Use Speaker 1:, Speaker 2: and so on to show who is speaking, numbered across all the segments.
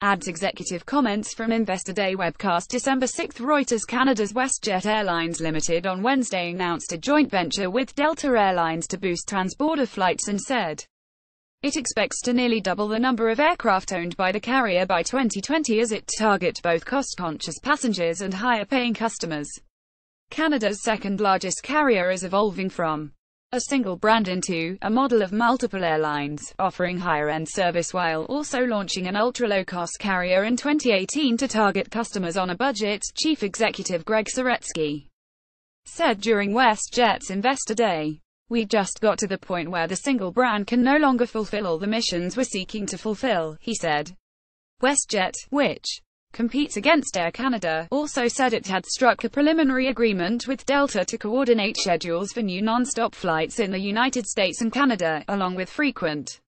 Speaker 1: Adds executive comments from Investor Day webcast December 6. Reuters. Canada's WestJet Airlines Limited on Wednesday announced a joint venture with Delta Airlines to boost transborder flights and said it expects to nearly double the number of aircraft owned by the carrier by 2020 as it targets both cost-conscious passengers and higher-paying customers. Canada's second-largest carrier is evolving from a single brand into a model of multiple airlines, offering higher-end service while also launching an ultra-low-cost carrier in 2018 to target customers on a budget, Chief Executive Gregg Saretsky said during WestJet's Investor Day. "We just got to the point where the single brand can no longer fulfill all the missions we're seeking to fulfill," he said. WestJet, which competes against Air Canada, also said it had struck a preliminary agreement with Delta to coordinate schedules for new nonstop flights in the United States and Canada, along with frequent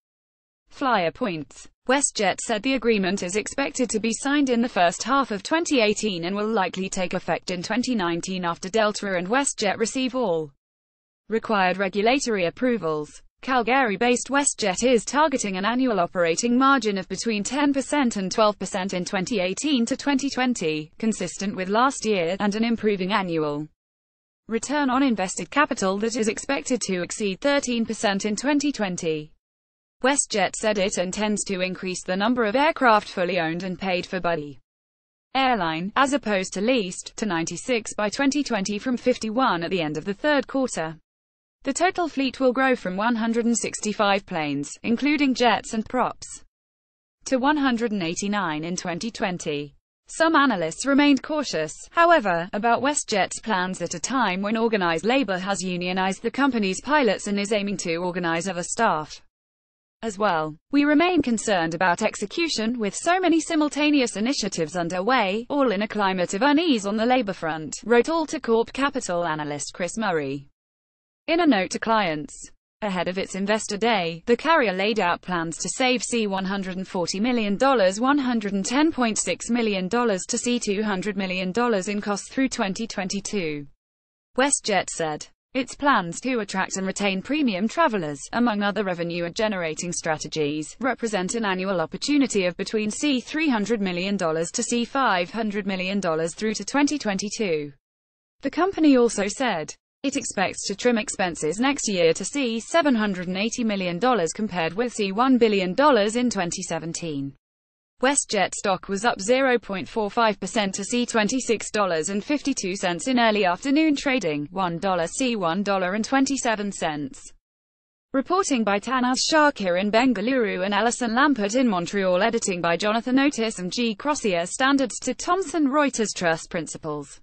Speaker 1: flyer points. WestJet said the agreement is expected to be signed in the first half of 2018 and will likely take effect in 2019 after Delta and WestJet receive all required regulatory approvals. Calgary-based WestJet is targeting an annual operating margin of between 10% and 12% in 2018 to 2020, consistent with last year, and an improving annual return on invested capital that is expected to exceed 13% in 2020. WestJet said it intends to increase the number of aircraft fully owned and paid for by the airline, as opposed to leased, to 96 by 2020 from 51 at the end of the third quarter. The total fleet will grow from 165 planes, including jets and props, to 189 in 2020. Some analysts remained cautious, however, about WestJet's plans at a time when organized labor has unionized the company's pilots and is aiming to organize other staff as well. "We remain concerned about execution, with so many simultaneous initiatives underway, all in a climate of unease on the labor front," wrote AltaCorp Capital analyst Chris Murray in a note to clients. Ahead of its Investor Day, the carrier laid out plans to save $140 million, $110.6 million to $200 million in costs through 2022. WestJet said its plans to attract and retain premium travelers, among other revenue-generating strategies, represent an annual opportunity of between $300 million to $500 million through to 2022. The company also said it expects to trim expenses next year to $780 million compared with $1 billion in 2017. WestJet stock was up 0.45% to $26.52 in early afternoon trading, $1.27. Reporting by Tanaz Shakir in Bengaluru and Alison Lampert in Montreal. Editing by Jonathan Otis and G. Crossier. Standards to Thomson Reuters. Trust principles.